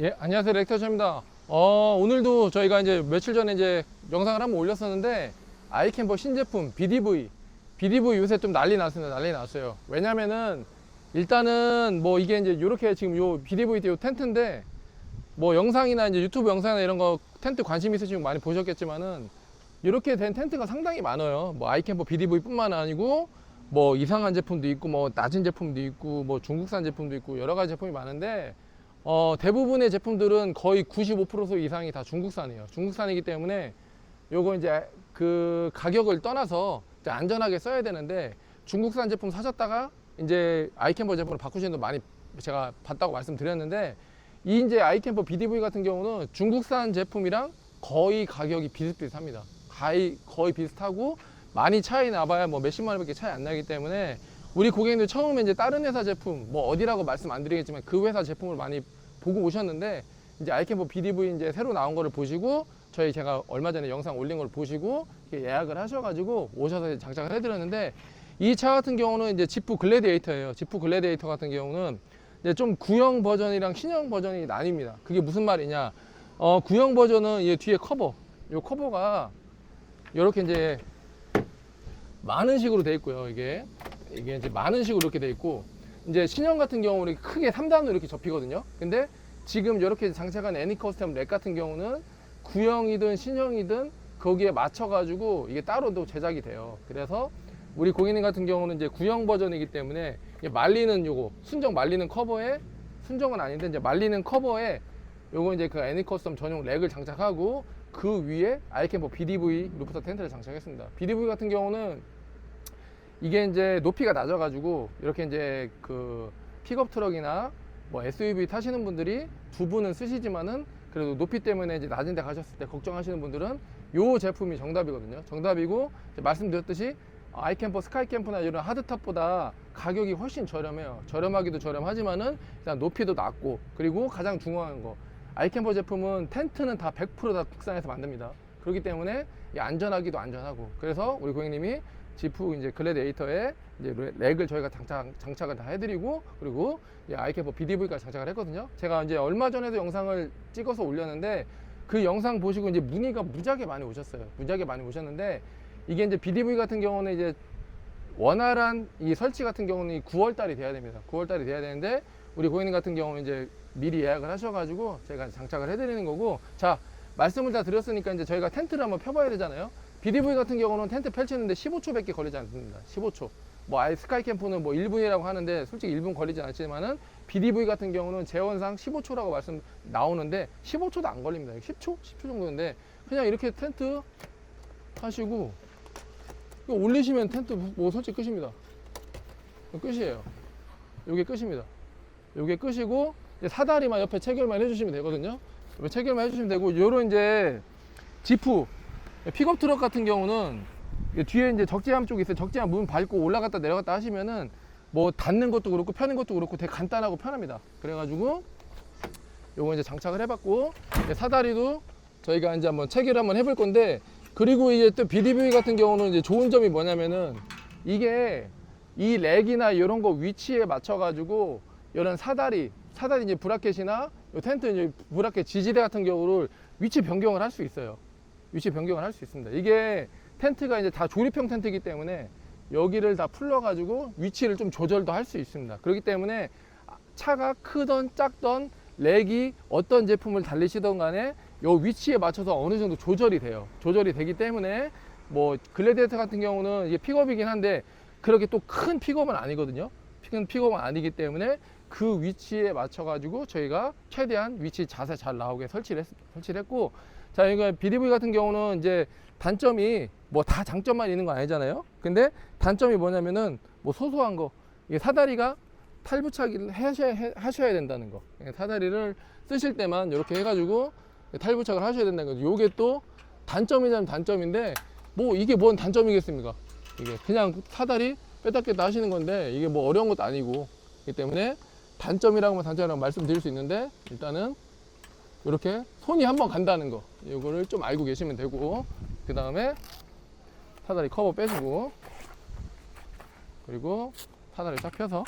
예, 안녕하세요. 렉터쇼입니다. 오늘도 저희가 이제 며칠 전에 이제 영상을 한번 올렸었는데, 아이캠퍼 신제품 BDV 요새 좀 난리 났습니다. 난리 났어요. 왜냐면은, 일단은 뭐 이게 이제 이렇게 지금 요 BDV 요 텐트인데, 뭐 영상이나 이제 유튜브 영상이나 이런 거 텐트 관심 있으시면 많이 보셨겠지만은, 이렇게 된 텐트가 상당히 많아요. 뭐 아이캠퍼 BDV 뿐만 아니고, 뭐 이상한 제품도 있고, 뭐 낮은 제품도 있고, 뭐 중국산 제품도 있고, 여러 가지 제품이 많은데, 대부분의 제품들은 거의 95% 이상이 다 중국산이에요. 중국산이기 때문에 요거 이제 그 가격을 떠나서 이제 안전하게 써야 되는데, 중국산 제품 사셨다가 이제 아이캠퍼 제품으로 바꾸시는 분 많이 제가 봤다고 말씀드렸는데, 이 이제 아이캠퍼 BDV 같은 경우는 중국산 제품이랑 거의 가격이 비슷비슷합니다. 거의 비슷하고, 많이 차이 나봐야 뭐 몇십만 원밖에 차이 안 나기 때문에, 우리 고객님들 처음에 이제 다른 회사 제품, 뭐 어디라고 말씀 안 드리겠지만 그 회사 제품을 많이 보고 오셨는데, 이제 아이캠퍼 BDV 이제 새로 나온 거를 보시고, 제가 얼마 전에 영상 올린 걸 보시고 예약을 하셔가지고 오셔서 장착을 해드렸는데, 이 차 같은 경우는 이제 지프 글래디에이터예요. 지프 글래디에이터 같은 경우는 이제 좀 구형 버전이랑 신형 버전이 나뉩니다. 그게 무슨 말이냐? 구형 버전은 이 뒤에 요 커버가 이렇게 이제 많은 식으로 되어 있고요. 이게 이제 많은 식으로 이렇게 되어 있고, 이제 신형 같은 경우는 크게 3단으로 이렇게 접히거든요. 근데 지금 이렇게 장착한 애니커스텀 렉 같은 경우는 구형이든 신형이든 거기에 맞춰 가지고 이게 따로도 제작이 돼요. 그래서 우리 고객님 같은 경우는 이제 구형 버전이기 때문에 말리는 요거 순정 말리는 커버에, 순정은 아닌데 이제 말리는 커버에 요거 이제 그 애니커스텀 전용 렉을 장착하고, 그 위에 아이캠퍼 BDV 루프탑 텐트를 장착했습니다. BDV 같은 경우는 이게 이제 높이가 낮아가지고 이렇게 이제 그 픽업 트럭이나 뭐 SUV 타시는 분들이 두 분은 쓰시지만은, 그래도 높이 때문에 이제 낮은 데 가셨을 때 걱정하시는 분들은 요 제품이 정답이거든요. 정답이고, 말씀드렸듯이 아이캠퍼 스카이캠프나 이런 하드탑보다 가격이 훨씬 저렴해요. 저렴하기도 저렴하지만은 일단 높이도 낮고, 그리고 가장 중요한 거, 아이캠퍼 제품은 텐트는 다 100% 국산에서 만듭니다. 그렇기 때문에 안전하기도 안전하고, 그래서 우리 고객님이 지프 이제 글래디에이터에 이제 렉을 저희가 장착을 다 해드리고, 그리고 아이캠퍼 BDV까지 장착을 했거든요. 제가 이제 얼마 전에도 영상을 찍어서 올렸는데, 그 영상 보시고 이제 문의가 무지하게 많이 오셨어요. 무지하게 많이 오셨는데, 이게 이제 BDV 같은 경우는 이제 원활한 이 설치 같은 경우는 9월 달이 돼야 됩니다. 9월 달이 돼야 되는데, 우리 고객님 같은 경우는 이제 미리 예약을 하셔가지고 제가 장착을 해드리는 거고, 자, 말씀을 다 드렸으니까 이제 저희가 텐트를 한번 펴봐야 되잖아요. BDV 같은 경우는 텐트 펼치는데 15초밖에 걸리지 않습니다. 15초. 뭐 아예 스카이캠프는 뭐 1분이라고 하는데 솔직히 1분 걸리지 않지만은, BDV 같은 경우는 재원상 15초라고 말씀 나오는데 15초도 안 걸립니다. 10초? 10초 정도인데, 그냥 이렇게 텐트 하시고 이거 올리시면 텐트 뭐 솔직히 끝입니다. 끝이에요. 요게 끝입니다. 요게 끝이고, 이제 사다리만 옆에 체결만 해주시면 되거든요. 옆에 체결만 해주시면 되고, 요런 이제 지프 픽업 트럭 같은 경우는 뒤에 이제 적재함 쪽이 있어요. 적재함 문 밟고 올라갔다 내려갔다 하시면은 뭐 닫는 것도 그렇고 펴는 것도 그렇고 되게 간단하고 편합니다. 그래가지고 요거 이제 장착을 해봤고, 사다리도 저희가 이제 한번 체결을 한번 해볼 건데, 그리고 이제 또 BDV 같은 경우는 이제 좋은 점이 뭐냐면은, 이게 이 렉이나 이런 거 위치에 맞춰가지고 이런 사다리 이제 브라켓이나 요 텐트 이제 브라켓 지지대 같은 경우를 위치 변경을 할 수 있어요. 위치 변경을 할 수 있습니다. 이게 텐트가 이제 다 조립형 텐트이기 때문에 여기를 다 풀러가지고 위치를 좀 조절도 할 수 있습니다. 그렇기 때문에 차가 크던 작던 렉이 어떤 제품을 달리시던 간에 요 위치에 맞춰서 어느 정도 조절이 돼요. 조절이 되기 때문에, 뭐 글래디에이터 같은 경우는 이게 픽업이긴 한데 그렇게 또 큰 픽업은 아니거든요. 큰 픽업은 아니기 때문에 그 위치에 맞춰 가지고 저희가 최대한 위치 자세 잘 나오게 설치를 했고, 자, 이거 BDV 같은 경우는 이제 단점이 뭐 다 장점만 있는 거 아니잖아요. 근데 단점이 뭐냐면은 뭐 소소한 거, 이게 사다리가 탈부착을 하셔야 된다는 거. 사다리를 쓰실 때만 이렇게 해가지고 탈부착을 하셔야 된다는 거. 요게 또 단점이냐면 단점인데, 뭐 이게 뭔 단점이겠습니까? 이게 그냥 사다리 뺐다 꼈다 하시는 건데, 이게 뭐 어려운 것도 아니고, 그렇기 때문에 단점이라고 말씀드릴 수 있는데, 일단은 이렇게 손이 한번 간다는 거, 이거를 좀 알고 계시면 되고, 그 다음에 사다리 커버 빼주고, 그리고 사다리 쫙 펴서,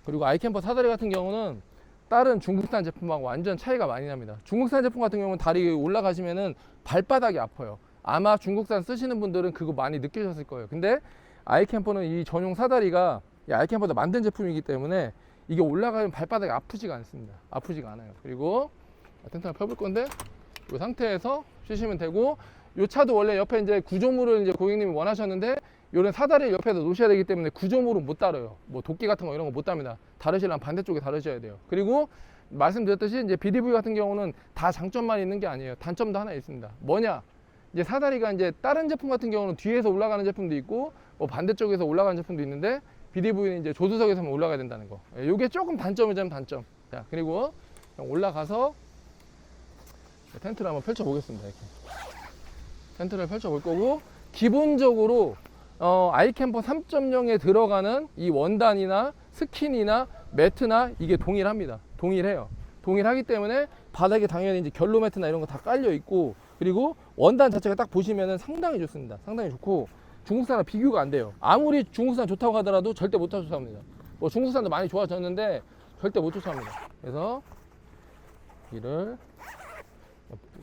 그리고 아이캠퍼 사다리 같은 경우는 다른 중국산 제품하고 완전 차이가 많이 납니다. 중국산 제품 같은 경우는 다리 올라가시면은 발바닥이 아파요. 아마 중국산 쓰시는 분들은 그거 많이 느끼셨을 거예요. 근데 아이캠퍼는 이 전용 사다리가 이 아이캠퍼도 만든 제품이기 때문에 이게 올라가면 발바닥이 아프지가 않습니다. 아프지가 않아요. 그리고 텐트를 펴볼 건데 이 상태에서 쉬시면 되고, 이 차도 원래 옆에 이제 구조물을 이제 고객님이 원하셨는데 이런 사다리를 옆에다 놓으셔야 되기 때문에 구조물은 못 다뤄요. 뭐 도끼 같은 거 이런 거 못 답니다. 다루시려면 반대쪽에 다루셔야 돼요. 그리고 말씀드렸듯이 이제 BDV 같은 경우는 다 장점만 있는 게 아니에요. 단점도 하나 있습니다. 뭐냐? 이제 사다리가 이제 다른 제품 같은 경우는 뒤에서 올라가는 제품도 있고 뭐 반대쪽에서 올라가는 제품도 있는데 BDV는 이제 조수석에서만 올라가야 된다는 거. 이게 조금 단점이자면 단점. 자, 그리고 올라가서 텐트를 한번 펼쳐 보겠습니다. 이렇게 텐트를 펼쳐 볼 거고, 기본적으로 아이캠퍼 3.0에 들어가는 이 원단이나 스킨이나 매트나 이게 동일합니다. 동일해요. 동일하기 때문에 바닥에 당연히 이제 결로 매트나 이런 거 다 깔려 있고, 그리고 원단 자체가 딱 보시면은 상당히 좋습니다. 상당히 좋고 중국산과 비교가 안 돼요. 아무리 중국산 좋다고 하더라도 절대 못 쫓아옵니다. 뭐 중국산도 많이 좋아졌는데 절대 못 쫓아옵니다. 그래서 이를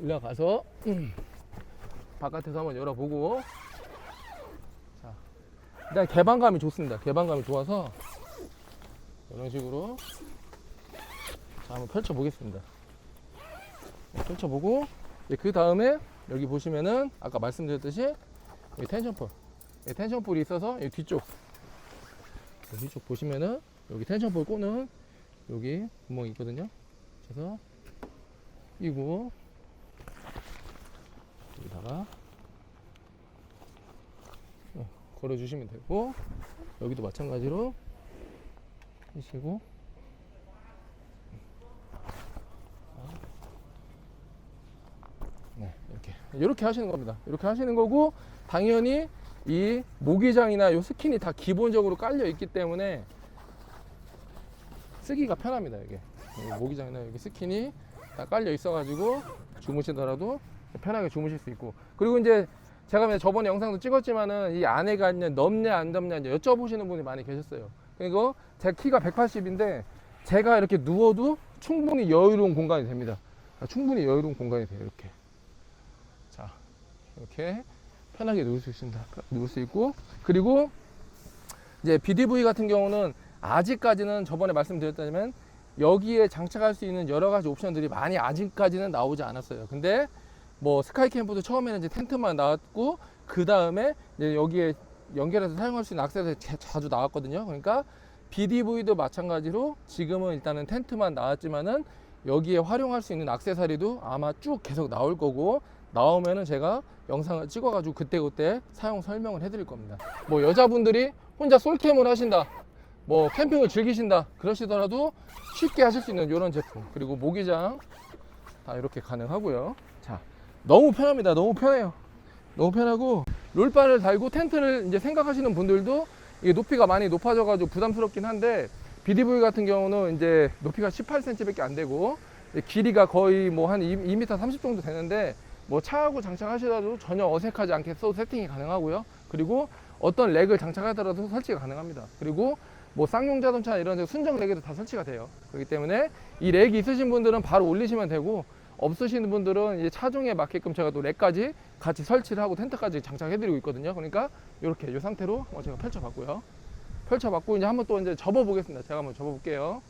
올라가서 바깥에서 한번 열어보고, 자, 일단 개방감이 좋습니다. 개방감이 좋아서 이런 식으로 자, 한번 펼쳐 보겠습니다. 펼쳐보고, 그 다음에 여기 보시면은 아까 말씀드렸듯이 여기 텐션폴, 텐션폴이 있어서 이 뒤쪽 보시면은 여기 텐션폴 꽂는 여기 구멍이 있거든요. 그래서 끼고 여기다가 걸어주시면 되고, 여기도 마찬가지로 하시고, 네, 이렇게 하시는 겁니다. 이렇게 하시는 거고, 당연히 이 모기장이나 이 스킨이 다 기본적으로 깔려 있기 때문에 쓰기가 편합니다. 이게 모기장이나 여기 스킨이 다 깔려 있어 가지고 주무시더라도 편하게 주무실 수 있고, 그리고 이제 제가 저번에 영상도 찍었지만은 이 안에가 이제 넓냐 안 넓냐 이제 여쭤보시는 분이 많이 계셨어요. 그리고 제 키가 180인데 제가 이렇게 누워도 충분히 여유로운 공간이 됩니다. 충분히 여유로운 공간이 돼요. 이렇게. 자, 이렇게 편하게 누울 수 있습니다. 누울 수 있고, 그리고 이제 BDV 같은 경우는 아직까지는 저번에 말씀드렸다면 여기에 장착할 수 있는 여러 가지 옵션들이 많이 아직까지는 나오지 않았어요. 근데 뭐 스카이 캠프도 처음에는 이제 텐트만 나왔고, 그 다음에 이제 여기에 연결해서 사용할 수 있는 액세서리 자주 나왔거든요. 그러니까 BDV도 마찬가지로 지금은 일단은 텐트만 나왔지만은 여기에 활용할 수 있는 액세서리도 아마 쭉 계속 나올 거고, 나오면은 제가 영상을 찍어가지고 그때그때 사용 설명을 해드릴 겁니다. 뭐 여자분들이 혼자 솔캠을 하신다, 뭐 캠핑을 즐기신다 그러시더라도 쉽게 하실 수 있는 이런 제품, 그리고 모기장 다 이렇게 가능하고요. 자, 너무 편합니다. 너무 편해요. 너무 편하고, 롤바를 달고 텐트를 이제 생각하시는 분들도 이게 높이가 많이 높아져 가지고 부담스럽긴 한데, BDV 같은 경우는 이제 높이가 18cm 밖에 안 되고 길이가 거의 뭐 한 2m 30 정도 되는데, 뭐 차하고 장착하시더라도 전혀 어색하지 않게 또 세팅이 가능하고요. 그리고 어떤 렉을 장착하더라도 설치가 가능합니다. 그리고 뭐 쌍용 자동차 이런 순정 렉에도 다 설치가 돼요. 그렇기 때문에 이 렉이 있으신 분들은 바로 올리시면 되고, 없으시는 분들은 이제 차종에 맞게끔 제가 또 렉까지 같이 설치를 하고 텐트까지 장착해 드리고 있거든요. 그러니까 이렇게 이 상태로 제가 펼쳐봤고요. 펼쳐봤고, 이제 한번 또 이제 접어 보겠습니다. 제가 한번 접어 볼게요.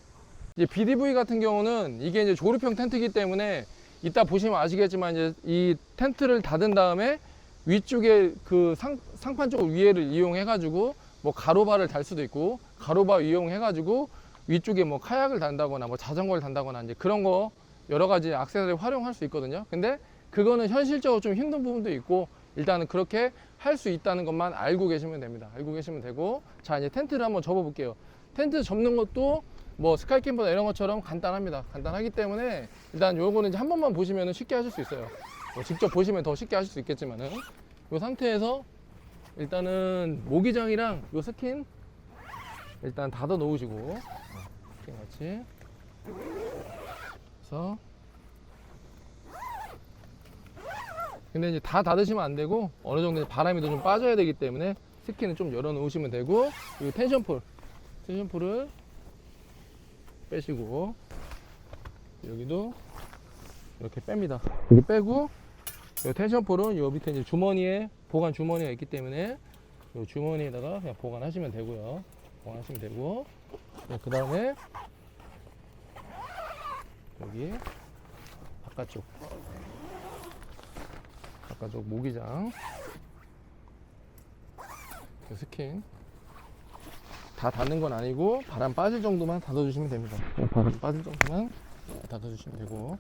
이제 BDV 같은 경우는 이게 이제 조립형 텐트이기 때문에 이따 보시면 아시겠지만 이제 이 텐트를 닫은 다음에 위쪽에 그 상판 쪽 위에를 이용해 가지고 뭐 가로바를 달 수도 있고, 가로바 이용해 가지고 위쪽에 뭐 카약을 단다거나 뭐 자전거를 단다거나 이제 그런 거 여러 가지 액세서리 활용할 수 있거든요. 근데 그거는 현실적으로 좀 힘든 부분도 있고, 일단은 그렇게 할 수 있다는 것만 알고 계시면 됩니다. 알고 계시면 되고, 자, 이제 텐트를 한번 접어 볼게요. 텐트 접는 것도 뭐 스카이 캠프나 이런 것처럼 간단합니다. 간단하기 때문에 일단 요거는 이제 한 번만 보시면 쉽게 하실 수 있어요. 뭐 직접 보시면 더 쉽게 하실 수 있겠지만은, 이 상태에서 일단은 모기장이랑 요 스킨 일단 닫아 놓으시고, 스킨 같이 그래서, 근데 이제 다 닫으시면 안 되고 어느 정도 바람이 좀 빠져야 되기 때문에 스킨은 좀 열어 놓으시면 되고, 그리고 텐션폴을 빼시고, 여기도 이렇게 뺍니다. 여기 빼고 이 텐션폴은 요 밑에 이제 주머니에 보관 주머니가 있기 때문에 이 주머니에다가 그냥 보관하시면 되고요. 보관하시면 되고, 그 다음에 여기 바깥쪽 모기장 스킨 다 닫는 건 아니고 바람 빠질 정도만 닫아주시면 됩니다. 바람 빠질 정도만 닫아주시면 되고,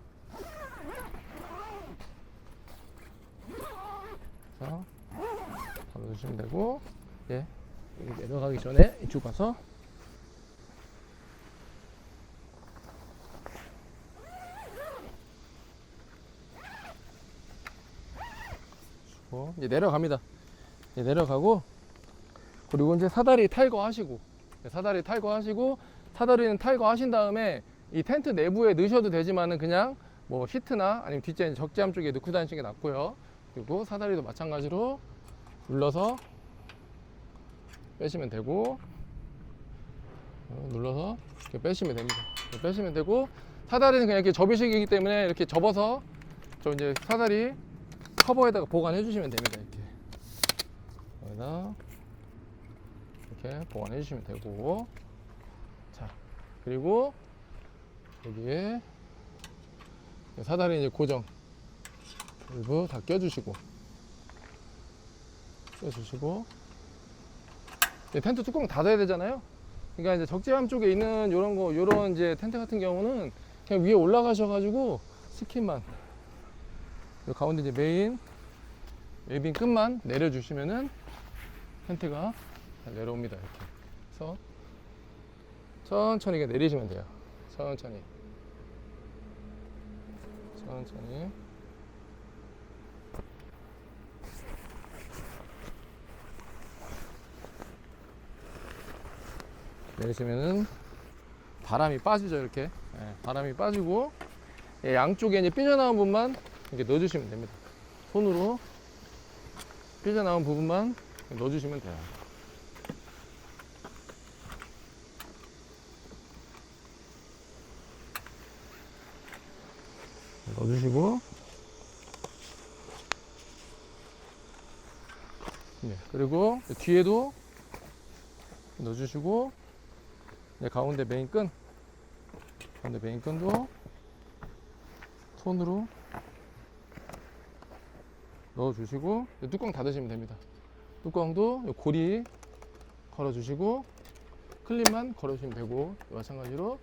자, 닫아주시면 되고, 예, 여기 내려가기 전에 이쪽 가서 이제 내려갑니다. 이제 내려가고, 그리고 이제 사다리 탈거하시고, 사다리는 탈거하신 다음에 이 텐트 내부에 넣으셔도 되지만은 그냥 뭐 시트나 아니면 뒷재 적재함 쪽에 넣고 다니시는 게 낫고요. 그리고 사다리도 마찬가지로 눌러서 빼시면 되고, 눌러서 이렇게 빼시면 됩니다. 빼시면 되고, 사다리는 그냥 이렇게 접이식이기 때문에 이렇게 접어서 저 이제 사다리 커버에다가 보관해 주시면 됩니다. 이렇게 여기다 이렇게 보관해 주시면 되고, 자, 그리고 여기에 사다리 이제 고정 일부 다 껴주시고 텐트 뚜껑 닫아야 되잖아요. 그러니까 이제 적재함 쪽에 있는 요런 이제 텐트 같은 경우는 그냥 위에 올라가셔가지고 스킨만 요 가운데 이제 메인 웨빙 끝만 내려주시면은 텐트가 내려옵니다. 이렇게. 그래서 천천히 내리시면 돼요. 천천히. 내리시면은 바람이 빠지죠. 이렇게. 예, 바람이 빠지고, 예, 양쪽에 이제 삐져나온 부분만 이렇게 넣어주시면 됩니다. 손으로 삐져나온 부분만 넣어주시면 돼요. 넣어주시고, 네, 그리고 뒤에도 넣어주시고, 네, 가운데 메인끈도 손으로 넣어주시고, 뚜껑 닫으시면 됩니다. 뚜껑도 고리 걸어주시고, 클립만 걸어주시면 되고, 마찬가지로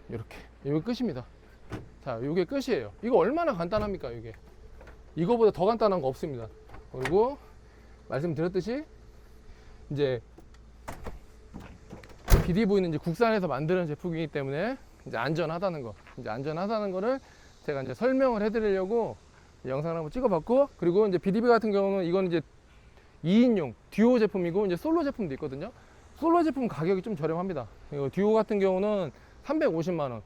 이렇게. 이게 끝입니다. 자, 이게 끝이에요. 이거 얼마나 간단합니까? 이거보다 더 간단한 거 없습니다. 그리고 말씀드렸듯이 이제 BDV는 이제 국산에서 만드는 제품이기 때문에 이제 안전하다는 거를 제가 이제 설명을 해드리려고 영상을 한번 찍어봤고, 그리고 이제 BDV 같은 경우는 이건 이제 2인용 듀오 제품이고, 이제 솔로 제품도 있거든요. 솔로 제품 가격이 좀 저렴합니다. 듀오 같은 경우는 350만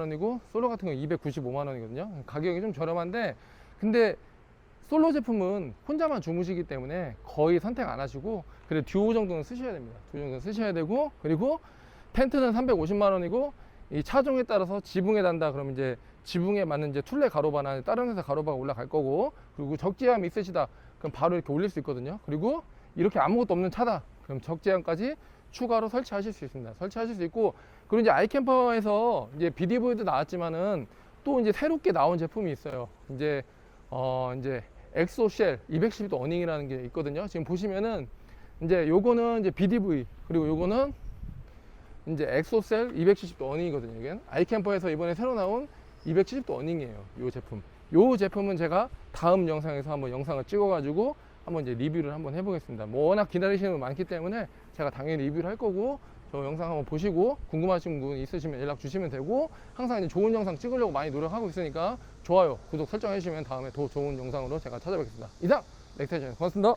원이고, 솔로 같은 경우는 295만 원이거든요. 가격이 좀 저렴한데, 근데 솔로 제품은 혼자만 주무시기 때문에 거의 선택 안 하시고, 그래 듀오 정도는 쓰셔야 됩니다. 듀오 정도는 쓰셔야 되고, 그리고 텐트는 350만 원이고, 이 차종에 따라서 지붕에 단다 그러면 이제 지붕에 맞는 이제 툴레 가로바나 다른 회사 가로바가 올라갈 거고, 그리고 적재함이 있으시다 그럼 바로 이렇게 올릴 수 있거든요. 그리고 이렇게 아무것도 없는 차다 그럼 적재함까지 추가로 설치하실 수 있습니다. 설치하실 수 있고, 그리고 이제 아이캠퍼에서 이제 BDV도 나왔지만은 또 이제 새롭게 나온 제품이 있어요. 이제 엑소쉘 210도 어닝이라는 게 있거든요. 지금 보시면은 이제 요거는 이제 BDV, 그리고 요거는 이제 엑소셀 270도 어닝이거든요. 이게 아이캠퍼에서 이번에 새로 나온 270도 어닝이에요. 요 제품은 제가 다음 영상에서 한번 영상을 찍어가지고 한번 이제 리뷰를 한번 해보겠습니다. 뭐 워낙 기다리시는 분 많기 때문에 제가 당연히 리뷰를 할 거고, 저 영상 한번 보시고 궁금하신 분 있으시면 연락 주시면 되고, 항상 이제 좋은 영상 찍으려고 많이 노력하고 있으니까 좋아요, 구독 설정해 주시면 다음에 더 좋은 영상으로 제가 찾아뵙겠습니다. 이상 넥스텐션 고맙습니다.